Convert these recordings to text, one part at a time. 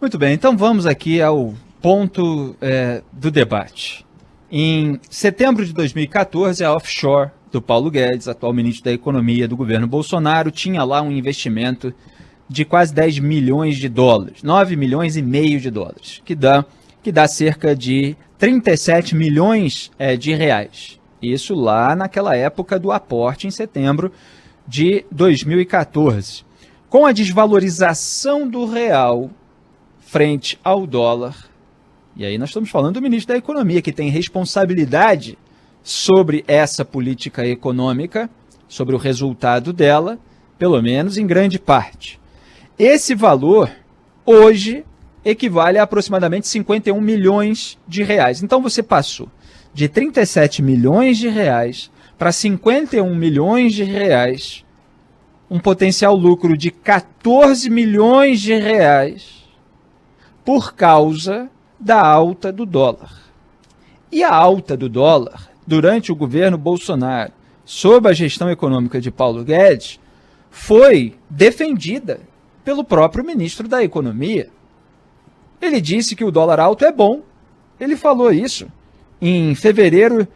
Muito bem, então vamos aqui ao ponto do debate. Em setembro de 2014, a offshore do Paulo Guedes, atual ministro da Economia do governo Bolsonaro, tinha lá um investimento de quase 10 milhões de dólares, 9 milhões e meio de dólares, que dá cerca de 37 milhões de reais. Isso lá naquela época do aporte, em setembro de 2014. Com a desvalorização do real frente ao dólar, e aí nós estamos falando do ministro da Economia, que tem responsabilidade sobre essa política econômica, sobre o resultado dela, pelo menos em grande parte. Esse valor, hoje, equivale a aproximadamente 51 milhões de reais. Então você passou de 37 milhões de reais para 51 milhões de reais, um potencial lucro de 14 milhões de reais por causa da alta do dólar. E a alta do dólar, durante o governo Bolsonaro, sob a gestão econômica de Paulo Guedes, foi defendida pelo próprio ministro da Economia. Ele disse que o dólar alto é bom. Ele falou isso em fevereiro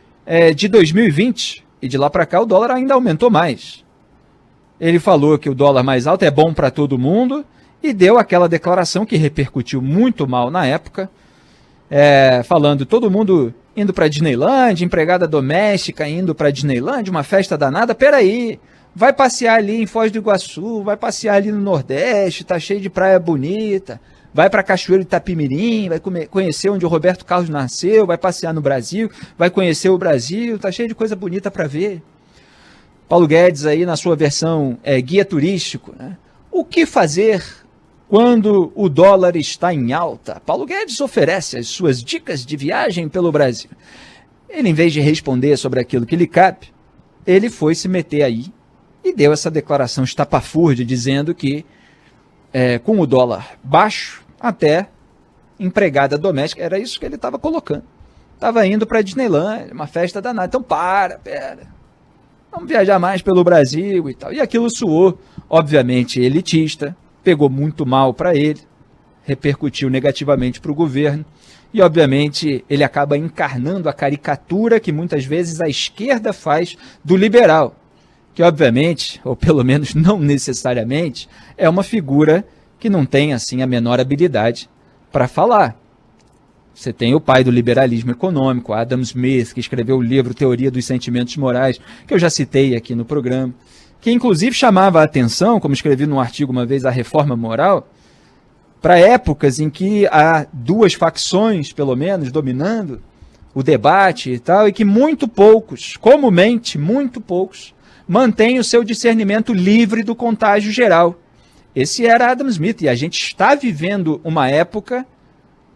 de 2020, e de lá para cá o dólar ainda aumentou mais. Ele falou que o dólar mais alto é bom para todo mundo e deu aquela declaração que repercutiu muito mal na época, falando todo mundo indo para Disneyland, empregada doméstica indo para Disneyland, uma festa danada. Peraí, vai passear ali em Foz do Iguaçu, vai passear ali no Nordeste, tá cheio de praia bonita, vai para Cachoeiro de Itapimirim, vai conhecer onde o Roberto Carlos nasceu, vai passear no Brasil, vai conhecer o Brasil, tá cheio de coisa bonita para ver. Paulo Guedes aí na sua versão guia turístico, né? O que fazer quando o dólar está em alta? Paulo Guedes oferece as suas dicas de viagem pelo Brasil. Ele, em vez de responder sobre aquilo que lhe cabe, ele foi se meter aí e deu essa declaração estapafúrdia, dizendo que com o dólar baixo, até empregada doméstica, era isso que ele estava colocando. Estava indo para Disneyland, uma festa danada. Então pera, vamos viajar mais pelo Brasil e tal. E aquilo soou, obviamente, elitista, pegou muito mal para ele, repercutiu negativamente para o governo, e obviamente ele acaba encarnando a caricatura que muitas vezes a esquerda faz do liberal, que obviamente, ou pelo menos não necessariamente, é uma figura que não tem assim a menor habilidade para falar. Você tem o pai do liberalismo econômico, Adam Smith, que escreveu o livro Teoria dos Sentimentos Morais, que eu já citei aqui no programa, que inclusive chamava a atenção, como escrevi num artigo uma vez, a reforma moral, para épocas em que há duas facções, pelo menos, dominando o debate e tal, e que muito poucos, comumente muito poucos, mantêm o seu discernimento livre do contágio geral. Esse era Adam Smith, e a gente está vivendo uma época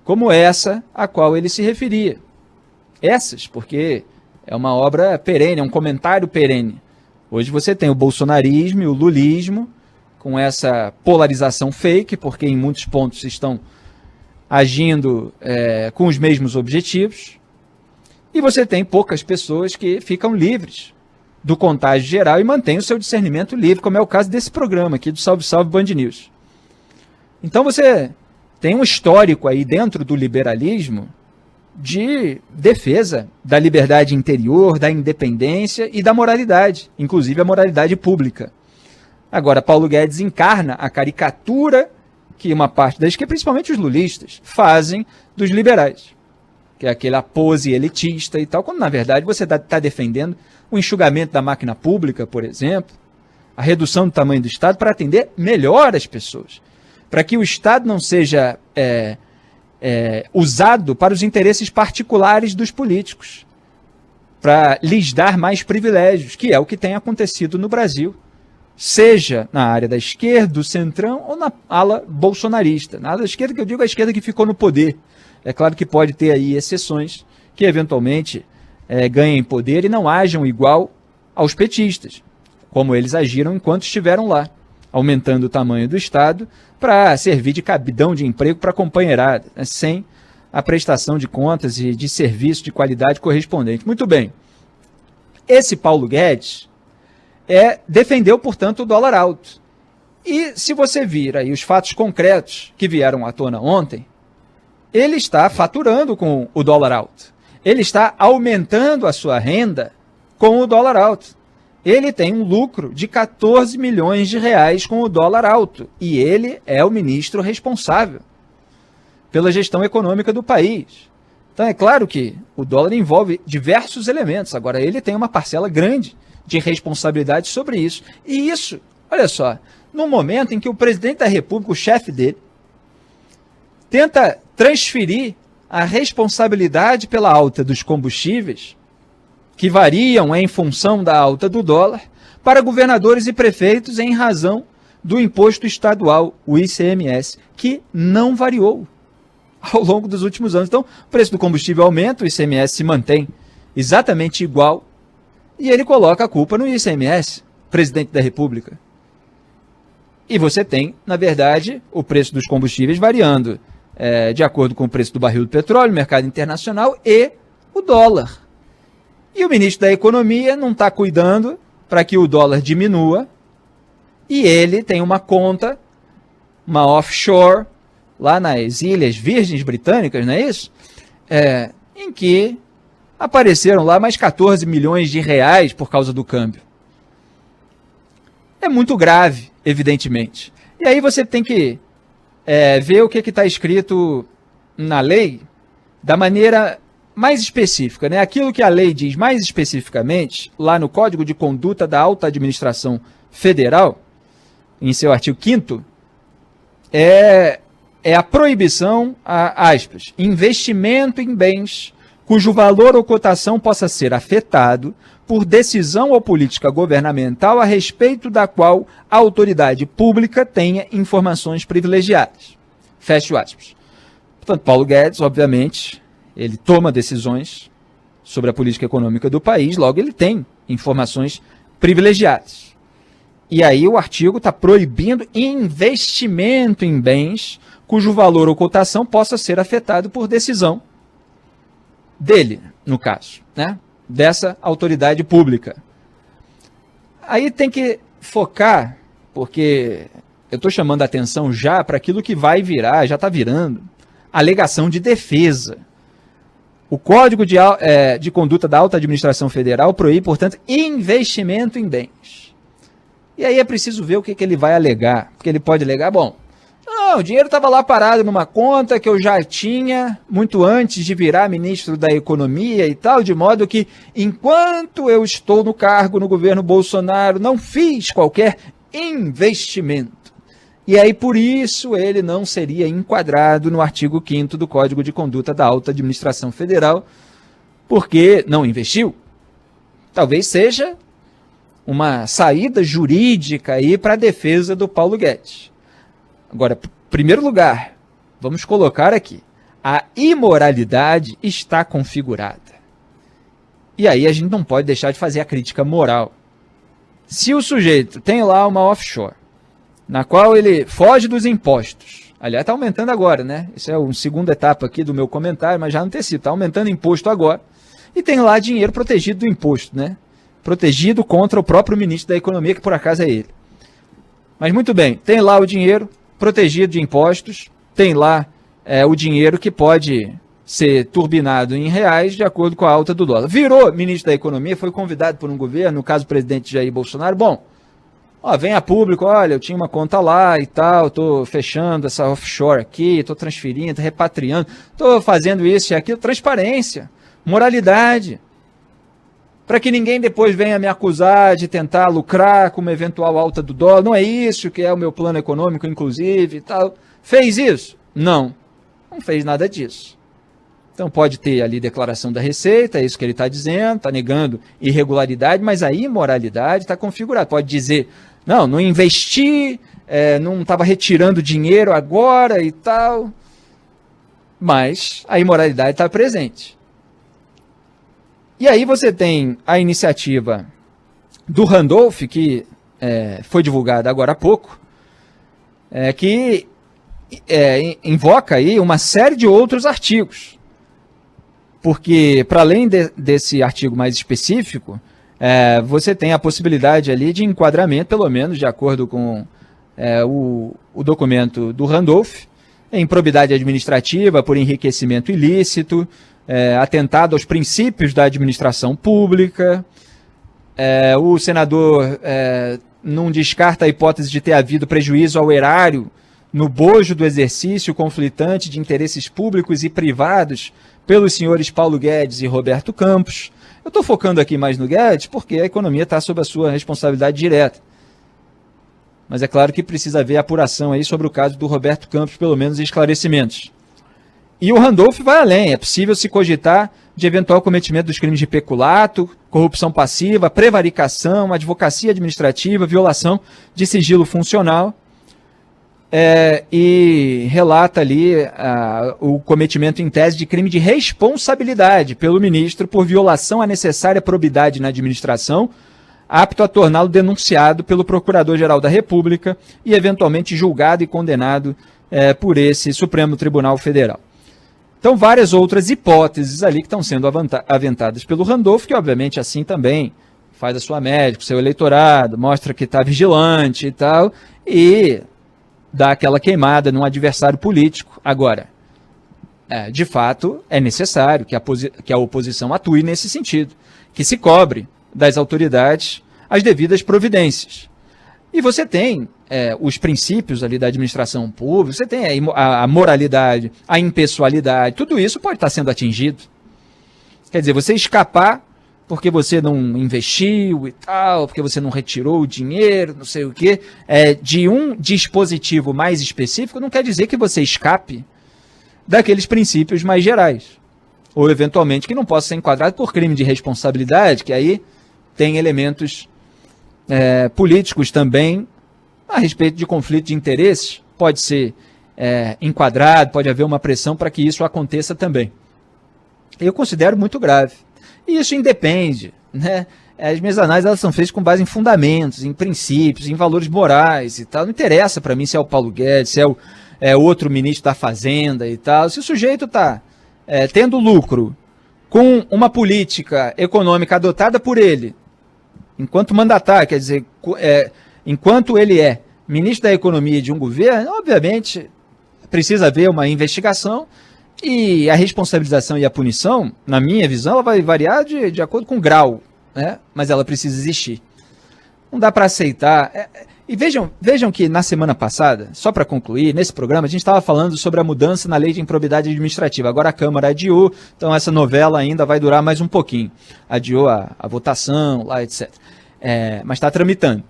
como essa a qual ele se referia. Essas, porque é uma obra perene, é um comentário perene. Hoje você tem o bolsonarismo e o lulismo, com essa polarização fake, porque em muitos pontos estão agindo com os mesmos objetivos, e você tem poucas pessoas que ficam livres do contágio geral e mantêm o seu discernimento livre, como é o caso desse programa aqui do Salve Salve Band News. Então você tem um histórico aí dentro do liberalismo de defesa da liberdade interior, da independência e da moralidade, inclusive a moralidade pública. Agora, Paulo Guedes encarna a caricatura que uma parte da esquerda, principalmente os lulistas, fazem dos liberais, que é aquela pose elitista e tal, quando na verdade você está defendendo o enxugamento da máquina pública, por exemplo, a redução do tamanho do Estado para atender melhor as pessoas, para que o Estado não seja usado para os interesses particulares dos políticos, para lhes dar mais privilégios, que é o que tem acontecido no Brasil, seja na área da esquerda, do centrão, ou na ala bolsonarista. Na ala da esquerda, que eu digo, a esquerda que ficou no poder. É claro que pode ter aí exceções que eventualmente ganhem poder e não ajam igual aos petistas, como eles agiram enquanto estiveram lá, aumentando o tamanho do Estado para servir de cabidão de emprego para a companheirada, né, sem a prestação de contas e de serviço de qualidade correspondente. Muito bem. Esse Paulo Guedes defendeu, portanto, o dólar alto. E se você vir aí os fatos concretos que vieram à tona ontem, ele está faturando com o dólar alto. Ele está aumentando a sua renda com o dólar alto. Ele tem um lucro de 14 milhões de reais com o dólar alto. E ele é o ministro responsável pela gestão econômica do país. Então é claro que o dólar envolve diversos elementos. Agora ele tem uma parcela grande de responsabilidade sobre isso. E isso, olha só, no momento em que o presidente da República, o chefe dele, tenta transferir a responsabilidade pela alta dos combustíveis, que variam em função da alta do dólar, para governadores e prefeitos em razão do imposto estadual, o ICMS, que não variou ao longo dos últimos anos. Então, o preço do combustível aumenta, o ICMS se mantém exatamente igual, e ele coloca a culpa no ICMS, presidente da República. E você tem, na verdade, o preço dos combustíveis variando de acordo com o preço do barril do petróleo, mercado internacional e o dólar. E o ministro da Economia não está cuidando para que o dólar diminua, e ele tem uma conta, uma offshore, lá nas Ilhas Virgens Britânicas, não é isso? Em que apareceram lá mais 14 milhões de reais por causa do câmbio. É muito grave, evidentemente. E aí você tem que ver o que está escrito na lei da maneira mais específica, né? Aquilo que a lei diz mais especificamente, lá no Código de Conduta da Alta Administração Federal, em seu artigo 5º, é a proibição, aspas, investimento em bens cujo valor ou cotação possa ser afetado por decisão ou política governamental a respeito da qual a autoridade pública tenha informações privilegiadas. Fecho aspas. Portanto, Paulo Guedes, obviamente, ele toma decisões sobre a política econômica do país, logo ele tem informações privilegiadas. E aí o artigo está proibindo investimento em bens cujo valor ou cotação possa ser afetado por decisão dele, no caso, né? Dessa autoridade pública. Aí tem que focar, porque eu estou chamando a atenção já para aquilo que vai virar, já está virando, alegação de defesa. O Código de Conduta da Alta Administração Federal proíbe, portanto, investimento em bens. E aí é preciso ver o que ele vai alegar, porque ele pode alegar, bom, não, o dinheiro estava lá parado numa conta que eu já tinha muito antes de virar ministro da Economia e tal, de modo que, enquanto eu estou no cargo no governo Bolsonaro, não fiz qualquer investimento. E aí, por isso, ele não seria enquadrado no artigo 5º do Código de Conduta da Alta Administração Federal, porque não investiu. Talvez seja uma saída jurídica aí para a defesa do Paulo Guedes. Agora, em primeiro lugar, vamos colocar aqui, a imoralidade está configurada. E aí a gente não pode deixar de fazer a crítica moral. Se o sujeito tem lá uma offshore, na qual ele foge dos impostos, aliás, está aumentando agora, né? Isso é uma segunda etapa aqui do meu comentário, mas já antecipo, está aumentando imposto agora, e tem lá dinheiro protegido do imposto, né? Protegido contra o próprio ministro da Economia, que por acaso é ele. Mas muito bem, tem lá o dinheiro protegido de impostos, tem lá o dinheiro que pode ser turbinado em reais de acordo com a alta do dólar. Virou ministro da Economia, foi convidado por um governo, no caso o presidente Jair Bolsonaro, bom, vem a público, olha, eu tinha uma conta lá e tal, estou fechando essa offshore aqui, estou transferindo, estou repatriando, estou fazendo isso e aquilo, transparência, moralidade, para que ninguém depois venha me acusar de tentar lucrar com uma eventual alta do dólar. Não é isso que é o meu plano econômico, inclusive, e tal. Fez isso? Não fez nada disso. Então pode ter ali declaração da Receita, é isso que ele está dizendo, está negando irregularidade, mas a imoralidade está configurada. Pode dizer, não investi, não estava retirando dinheiro agora e tal, mas a imoralidade está presente. E aí você tem a iniciativa do Randolph, que foi divulgada agora há pouco, que invoca aí uma série de outros artigos. Porque, para além desse artigo mais específico, você tem a possibilidade ali de enquadramento, pelo menos de acordo com o documento do Randolph, improbidade administrativa por enriquecimento ilícito, atentado aos princípios da administração pública. O senador não descarta a hipótese de ter havido prejuízo ao erário no bojo do exercício conflitante de interesses públicos e privados pelos senhores Paulo Guedes e Roberto Campos. Eu estou focando aqui mais no Guedes porque a economia está sob a sua responsabilidade direta. Mas é claro que precisa haver apuração aí sobre o caso do Roberto Campos, pelo menos esclarecimentos. E o Randolph vai além, é possível se cogitar de eventual cometimento dos crimes de peculato, corrupção passiva, prevaricação, advocacia administrativa, violação de sigilo funcional, e relata ali o cometimento em tese de crime de responsabilidade pelo ministro por violação à necessária probidade na administração, apto a torná-lo denunciado pelo Procurador-Geral da República e eventualmente julgado e condenado por esse Supremo Tribunal Federal. Então, várias outras hipóteses ali que estão sendo aventadas pelo Randolph, que obviamente assim também faz a sua médica, o seu eleitorado, mostra que está vigilante e tal, e dá aquela queimada num adversário político. Agora, de fato, é necessário que a oposição atue nesse sentido, que se cobre das autoridades as devidas providências. E você tem os princípios ali da administração pública, você tem a moralidade, a impessoalidade, tudo isso pode estar sendo atingido. Quer dizer, você escapar porque você não investiu e tal, porque você não retirou o dinheiro, não sei o quê, de um dispositivo mais específico, não quer dizer que você escape daqueles princípios mais gerais. Ou, eventualmente, que não possa ser enquadrado por crime de responsabilidade, que aí tem elementos políticos também a respeito de conflito de interesses, pode ser enquadrado, pode haver uma pressão para que isso aconteça também. Eu considero muito grave. E isso independe, né? As minhas análises elas são feitas com base em fundamentos, em princípios, em valores morais e tal. Não interessa para mim se é o Paulo Guedes, se é outro ministro da Fazenda e tal. Se o sujeito está tendo lucro com uma política econômica adotada por ele, enquanto mandatário, quer dizer, enquanto ele é ministro da Economia de um governo, obviamente precisa haver uma investigação e a responsabilização e a punição, na minha visão, ela vai variar de acordo com o grau, né? Mas ela precisa existir. Não dá para aceitar. E vejam que na semana passada, só para concluir, nesse programa a gente estava falando sobre a mudança na lei de improbidade administrativa. Agora a Câmara adiou, então essa novela ainda vai durar mais um pouquinho. Adiou a votação, lá, etc. Mas está tramitando.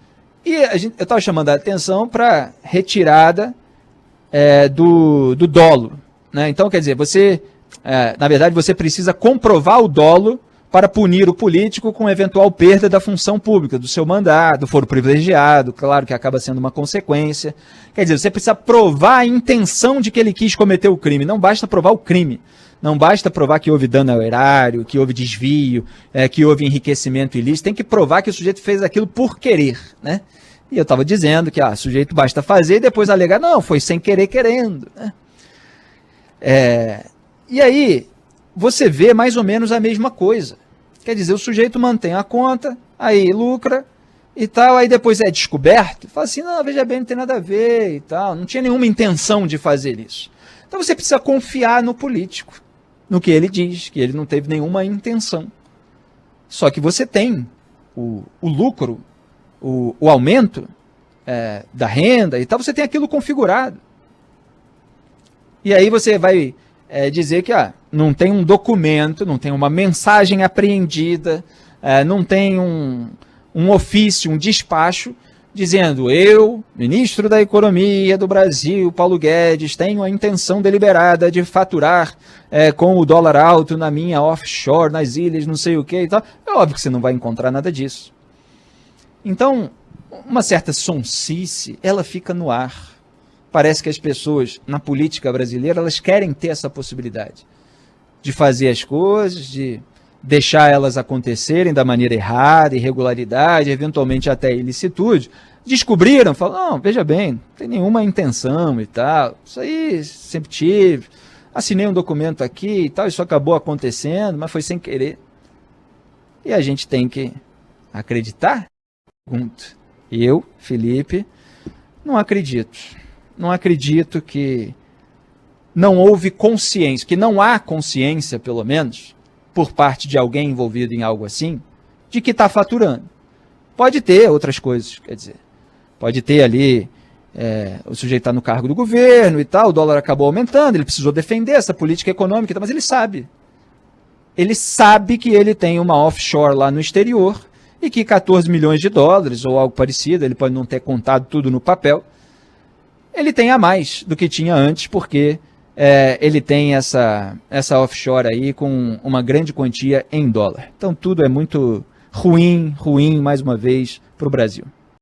E eu estava chamando a atenção para retirada do dolo. Né? Então, quer dizer, na verdade, você precisa comprovar o dolo para punir o político com eventual perda da função pública, do seu mandato, foro privilegiado, claro que acaba sendo uma consequência. Quer dizer, você precisa provar a intenção de que ele quis cometer o crime, não basta provar o crime. Não basta provar que houve dano ao erário, que houve desvio, que houve enriquecimento ilícito, tem que provar que o sujeito fez aquilo por querer, né? E eu estava dizendo que o sujeito basta fazer e depois alegar, não, foi sem querer querendo, né? E aí, você vê mais ou menos a mesma coisa. Quer dizer, o sujeito mantém a conta, aí lucra e tal, aí depois é descoberto, fala assim, não, veja bem, não tem nada a ver e tal, não tinha nenhuma intenção de fazer isso. Então você precisa confiar no político, no que ele diz, que ele não teve nenhuma intenção. Só que você tem o lucro, o aumento da renda e tal, você tem aquilo configurado. E aí você vai dizer que não tem um documento, não tem uma mensagem apreendida, não tem um ofício, um despacho, dizendo eu, ministro da Economia do Brasil, Paulo Guedes, tenho a intenção deliberada de faturar com o dólar alto na minha offshore, nas ilhas, não sei o que e tal. É óbvio que você não vai encontrar nada disso. Então, uma certa sonsice, ela fica no ar. Parece que as pessoas, na política brasileira, elas querem ter essa possibilidade de fazer as coisas, de deixar elas acontecerem da maneira errada, irregularidade, eventualmente até ilicitude. Descobriram, falaram, não, veja bem, não tem nenhuma intenção e tal, isso aí sempre tive, assinei um documento aqui e tal, isso acabou acontecendo, mas foi sem querer. E a gente tem que acreditar? Pergunto. Eu, Felipe, Não acredito. Não acredito que não houve consciência, que não há consciência, pelo menos, por parte de alguém envolvido em algo assim, de que está faturando. Pode ter outras coisas, quer dizer, pode ter ali, o sujeito está no cargo do governo e tal, o dólar acabou aumentando, ele precisou defender essa política econômica, mas ele sabe. Ele sabe que ele tem uma offshore lá no exterior e que 14 milhões de dólares ou algo parecido, ele pode não ter contado tudo no papel, ele tem a mais do que tinha antes, porque ele tem essa offshore aí com uma grande quantia em dólar. Então tudo é muito ruim, mais uma vez, para o Brasil.